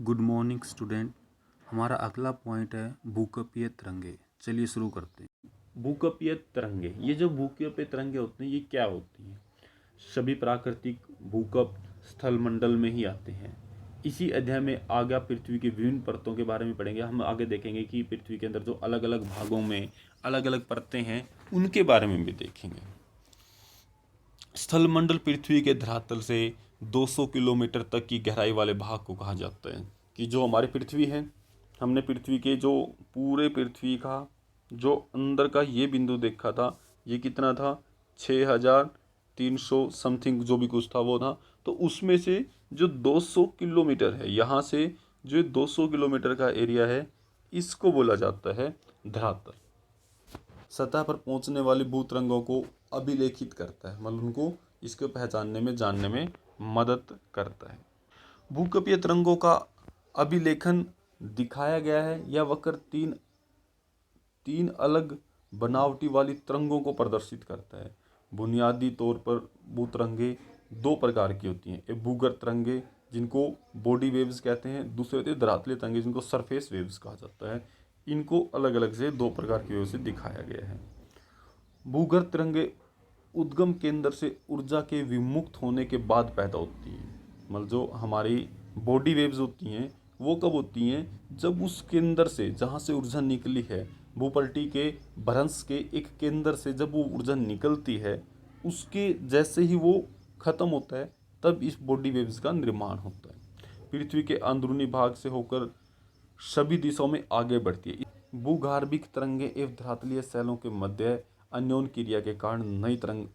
Good morning student. हमारा अगला point है भूकंपीय तरंगे। चलिए शुरू करते हैं। भूकंपीय तरंगे, ये जो भूकंपीय तरंगे होती हैं ये क्या होती हैं? सभी प्राकृतिक भूकंप स्थल मंडल में ही आते हैं। इसी अध्याय में आगे आप पृथ्वी की विभिन्न परतों के बारे में पढ़ेंगे। हम आगे देखेंगे कि पृथ्वी के अंदर जो अलग अलग भागों में अलग अलग परतें हैं उनके बारे में भी देखेंगे। स्थल मंडल पृथ्वी के धरातल से 200 किलोमीटर तक की गहराई वाले भाग को कहा जाता है। कि जो हमारी पृथ्वी है, हमने पृथ्वी के जो पूरे पृथ्वी का जो अंदर का ये बिंदु देखा था, ये कितना था? 6300 समथिंग जो भी कुछ था वो था। तो उसमें से जो 200 किलोमीटर है, यहाँ से जो 200 किलोमीटर का एरिया है, इसको बोला जाता है धरातल। सतह पर पहुंचने वाली भूतरंगों को अभिलेखित करता है, मतलब उनको इसको पहचानने में जानने में मदद करता है। भूकंपीय तरंगों का अभिलेखन दिखाया गया है। यह वक्र तीन अलग बनावटी वाली तरंगों को प्रदर्शित करता है। बुनियादी तौर पर भूतरंगे दो प्रकार की होती हैं। एक भूगर्भ तरंगे जिनको बॉडी वेव्स कहते हैं, दूसरे होते हैं धरातलीय तरंगे जिनको सरफेस वेव्स कहा जाता है। इनको अलग अलग से दो प्रकार की वेव से दिखाया गया है। भूगर्भ तरंगे उद्गम केंद्र से ऊर्जा के विमुक्त होने के बाद पैदा होती है। मतलब जो हमारी बॉडी वेव्स होती हैं वो कब होती हैं? जब उस केंद्र से जहाँ से ऊर्जा निकली है, भूपल्टी के भ्रंश के एक केंद्र से जब वो ऊर्जा निकलती है, उसके जैसे ही वो खत्म होता है तब इस बॉडी वेव्स का निर्माण होता है। पृथ्वी के अंदरूनी भाग से होकर सभी दिशाओं में आगे बढ़ती है। भूगर्भिक तरंगे एवं धरातलीय सेलों के मध्य अन्योन क्रिया के कारण नई तरंग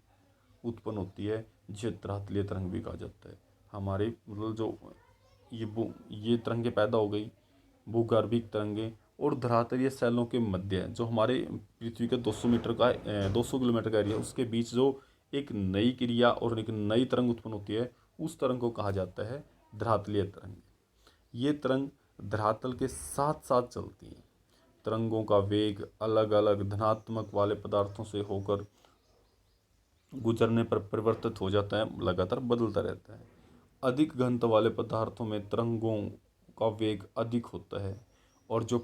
उत्पन्न होती है, जिसे धरातलीय तरंग भी कहा जाता है। हमारे मतलब जो ये तरंगे पैदा हो गई, भूगर्भिक तरंगे और धरातलीय सेलों के मध्य जो हमारे पृथ्वी के 200 किलोमीटर का एरिया, उसके बीच जो एक नई क्रिया और एक नई तरंग उत्पन्न होती है, उस तरंग को कहा जाता है धरातलीय तरंग। ये तरंग धरातल के साथ साथ चलती हैं। तरंगों का वेग अलग अलग धनात्मक वाले पदार्थों से होकर गुजरने पर परिवर्तित हो जाता है, लगातार बदलता रहता है। अधिक घनत्व वाले पदार्थों में तरंगों का वेग अधिक होता है, और जो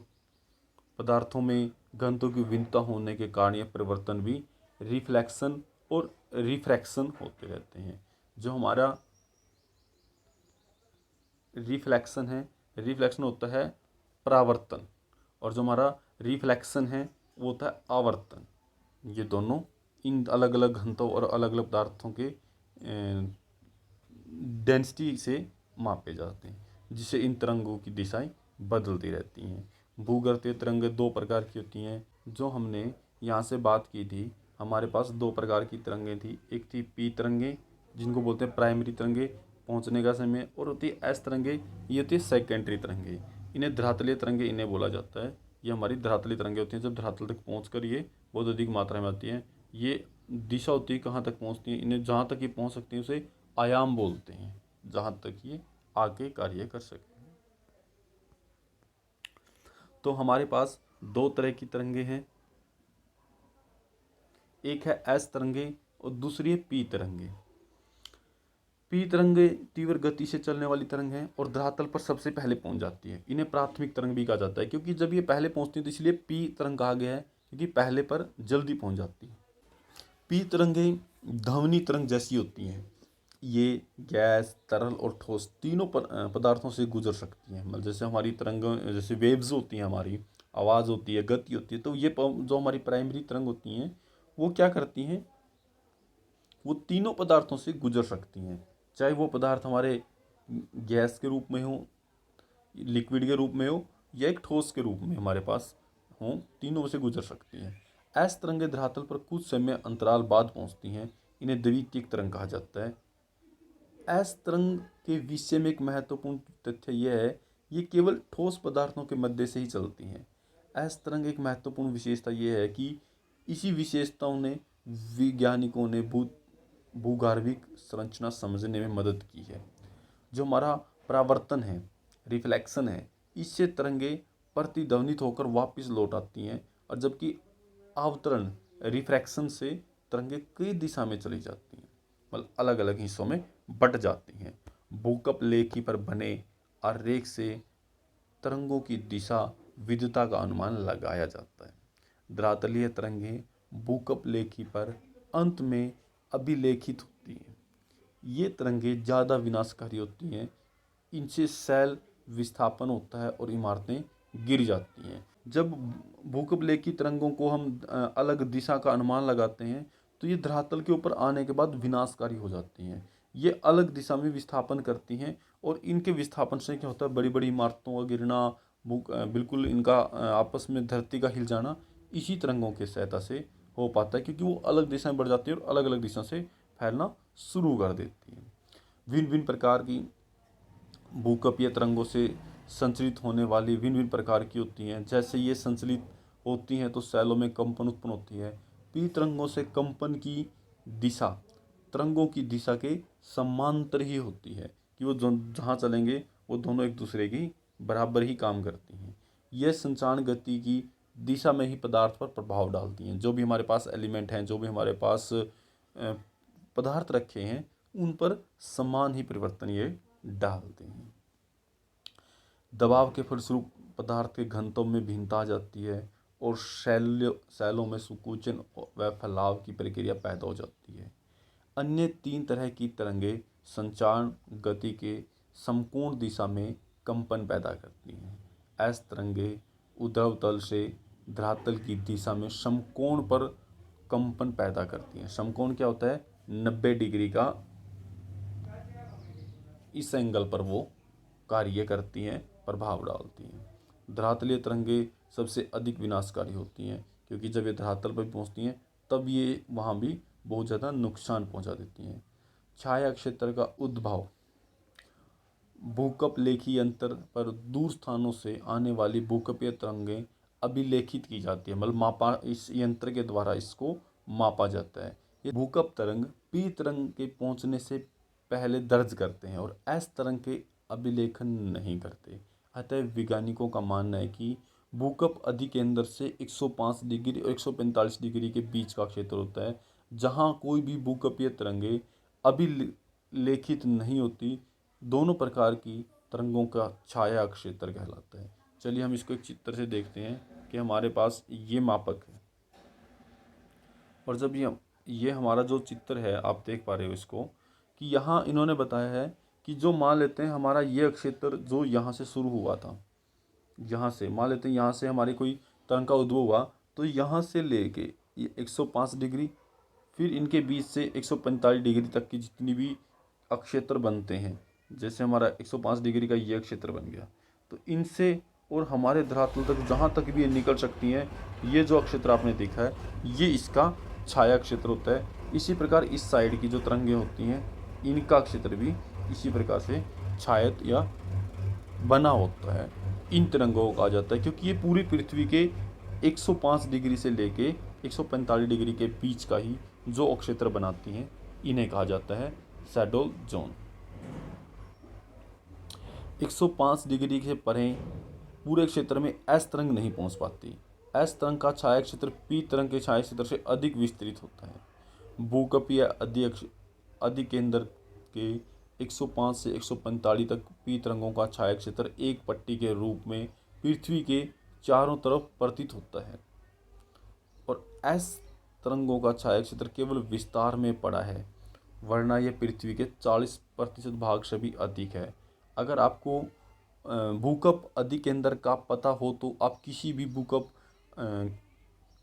पदार्थों में घनत्व की भिन्नता होने के कारण यह परिवर्तन भी रिफ्लेक्शन और रिफ्रैक्शन होते रहते हैं। जो हमारा रिफ्लेक्शन है, रिफ्लेक्शन होता है परावर्तन, और जो हमारा रिफ्लेक्शन है वो होता है आवर्तन। ये दोनों इन अलग अलग घनत्व और अलग अलग पदार्थों के डेंसिटी से मापे जाते हैं, जिससे इन तरंगों की दिशाएं बदलती रहती हैं। भूगर्भीय तरंगें दो प्रकार की होती हैं। जो हमने यहाँ से बात की थी, हमारे पास दो प्रकार की तरंगें थी। एक थी पी तरंगे जिनको बोलते हैं प्राइमरी तरंगे पहुँचने का समय, और होती है एस तरंगे, ये होती है सेकेंडरी तरंगे। इन्हें धरातलीय तरंगे इन्हें बोला जाता है। ये हमारी धरातलीय तरंगे होती हैं जब धरातल तक पहुँच कर ये बहुत अधिक मात्रा में आती हैं। ये दिशा होती है कहाँ तक पहुँचती हैं, इन्हें जहाँ तक ये पहुँच सकती हैं उसे आयाम बोलते हैं, जहाँ तक ये आगे कार्य कर सके। तो हमारे पास दो तरह की तरंगे हैं, एक है एस तरंगे और दूसरी है पी तरंगे। पी तरंगे तीव्र गति से चलने वाली तरंग है और धरातल पर सबसे पहले पहुंच जाती है। इन्हें प्राथमिक तरंग भी कहा जाता है, क्योंकि जब ये पहले पहुंचती है तो इसलिए पी तरंग कहा गया है, क्योंकि पहले पर जल्दी पहुंच जाती है। पी तरंगें ध्वनि तरंग जैसी होती हैं। ये गैस, तरल और ठोस तीनों पदार्थों से गुजर सकती हैं। मतलब जैसे हमारी तरंग, जैसे वेव्स होती हैं, हमारी आवाज़ होती है, गति होती है, तो ये जो हमारी प्राइमरी तरंग होती हैं वो क्या करती हैं? वो तीनों पदार्थों से गुजर सकती हैं, चाहे वो पदार्थ हमारे गैस के रूप में हो, लिक्विड के रूप में हो, या एक ठोस के रूप में हमारे पास हो, तीनों से गुजर सकती हैं। एस तरंगें धरातल पर कुछ समय अंतराल बाद पहुंचती हैं। इन्हें द्वितीयक तरंग कहा जाता है। एस तरंग के विषय में एक महत्वपूर्ण तथ्य यह है, ये केवल ठोस पदार्थों के मध्य से ही चलती हैं। एस तरंग एक महत्वपूर्ण विशेषता यह है कि इसी विशेषताओं ने वैज्ञानिकों ने भूगर्भिक संरचना समझने में मदद की है। जो हमारा परावर्तन है, रिफ्लेक्शन है, इससे तरंगे प्रतिध्वनित होकर वापस लौट आती हैं, और जबकि अवतरण रिफ्रैक्शन से तरंगे कई दिशा में चली जाती हैं, मतलब अलग अलग हिस्सों में बट जाती हैं। भूकंप लेखी पर बने आरेख से तरंगों की दिशा विधता का अनुमान लगाया जाता है। धरातलीय तरंगें भूकंप लेखी पर अंत में अभिलेखित होती हैं। ये तरंगें ज़्यादा विनाशकारी होती हैं। इनसे सेल विस्थापन होता है और इमारतें गिर जाती हैं। जब भूकंप लेखी तरंगों को हम अलग दिशा का अनुमान लगाते हैं तो ये धरातल के ऊपर आने के बाद विनाशकारी हो जाती हैं। ये अलग दिशा में विस्थापन करती हैं और इनके विस्थापन से क्या होता है, बड़ी बड़ी इमारतों का गिरना, बिल्कुल इनका आपस में धरती का हिल जाना इसी तरंगों की सहायता से हो पाता है, क्योंकि वो अलग दिशा में बढ़ जाती है और अलग अलग दिशा से फैलना शुरू कर देती है। भिन्न भिन्न प्रकार की भूकंपीय तरंगों से संचलित होने वाली भिन्न भिन्न प्रकार की होती हैं। जैसे ये संचलित होती हैं तो सेलों में कंपन उत्पन्न होती है। पी तरंगों से कंपन की दिशा तरंगों की दिशा के समांतर ही होती है, कि वो जहाँ चलेंगे वो दोनों एक दूसरे की बराबर ही काम करती हैं। यह संचारण गति की दिशा में ही पदार्थ पर प्रभाव डालती हैं। जो भी हमारे पास एलिमेंट हैं, जो भी हमारे पास पदार्थ रखे हैं, उन पर समान ही परिवर्तन ये डालते हैं। दबाव के फलस्वरूप पदार्थ के घनत्व में भिन्नता आ जाती है और सेलों में संकुचन व फैलाव की प्रक्रिया पैदा हो जाती है। अन्य तीन तरह की तरंगें संचारण गति के समकोण दिशा में कंपन पैदा करती हैं। ऐसी तरंगें ऊर्ध्व तल से धरातल की दिशा में समकोण पर कंपन पैदा करती हैं। समकोण क्या होता है? 90 डिग्री का इस एंगल पर वो कार्य करती हैं, प्रभाव डालती हैं। धरातलीय तरंगें सबसे अधिक विनाशकारी होती हैं, क्योंकि जब ये धरातल पर पहुंचती हैं तब ये वहाँ भी बहुत ज़्यादा नुकसान पहुंचा देती हैं। छाया क्षेत्र का उद्भव भूकंप लेखी यंत्र पर दूर स्थानों से आने वाली भूकंपीय तरंगें अभिलेखित की जाती है, मतलब मापा, इस यंत्र के द्वारा इसको मापा जाता है। ये भूकंप तरंग पी तरंग के पहुंचने से पहले दर्ज करते हैं और एस तरंग के अभिलेखन नहीं करते। अतः वैज्ञानिकों का मानना है कि भूकंप अधिकेंद्र से 105 डिग्री और 145 डिग्री के बीच का क्षेत्र होता है, जहां कोई भी भूकंपीय तरंगें अभिलेखित नहीं होती। दोनों प्रकार की तरंगों का छाया क्षेत्र कहलाता है। चलिए हम इसको एक चित्र से देखते हैं कि हमारे पास ये मापक है, और जब ये हमारा जो चित्र है आप देख पा रहे हो इसको, कि यहाँ इन्होंने बताया है कि जो मान लेते हैं हमारा ये क्षेत्र जो यहाँ से शुरू हुआ था, यहाँ से मान लेते हैं यहाँ से हमारी कोई तरंग का उद्भव हुआ, तो यहाँ से लेके ये 105 डिग्री, फिर इनके बीच से 145 डिग्री तक की जितनी भी अक्षेत्र बनते हैं, जैसे हमारा 105 डिग्री का ये क्षेत्र बन गया, तो इनसे और हमारे धरातल तक जहाँ तक भी ये निकल सकती हैं, ये जो अक्षेत्र आपने देखा है ये इसका छाया क्षेत्र होता है। इसी प्रकार इस साइड की जो तरंगें होती हैं इनका क्षेत्र भी इसी प्रकार से छायत या बना होता है। इन तरंगों को कहा जाता है, क्योंकि ये पूरी पृथ्वी के 105 डिग्री से लेके 145 डिग्री के बीच का ही जो अक्षेत्र बनाती हैं, इन्हें कहा जाता है सैडल जोन। 105 डिग्री से परे पूरे क्षेत्र में एस तरंग नहीं पहुंच पाती। एस तरंग का छाया क्षेत्र पी तरंग के छाया क्षेत्र से अधिक विस्तृत होता है। भूकंपीय अधिकेंद्र के 105 से 145 तक पी तरंगों का छाया क्षेत्र एक पट्टी के रूप में पृथ्वी के चारों तरफ प्रतीत होता है, और एस तरंगों का छाया क्षेत्र केवल विस्तार में पड़ा है, वरना यह पृथ्वी के 40% भाग से भी अधिक है। अगर आपको भूकंप अधिकेंद्र का पता हो तो आप किसी भी भूकंप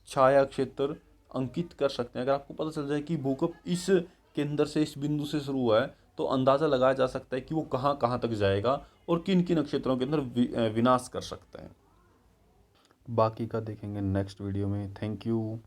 छाया क्षेत्र अंकित कर सकते हैं। अगर आपको पता चल जाए कि भूकंप इस केंद्र से, इस बिंदु से शुरू हुआ है, तो अंदाज़ा लगाया जा सकता है कि वो कहाँ कहाँ तक जाएगा और किन किन क्षेत्रों के अंदर विनाश कर सकता है। बाकी का देखेंगे नेक्स्ट वीडियो में। Thank you.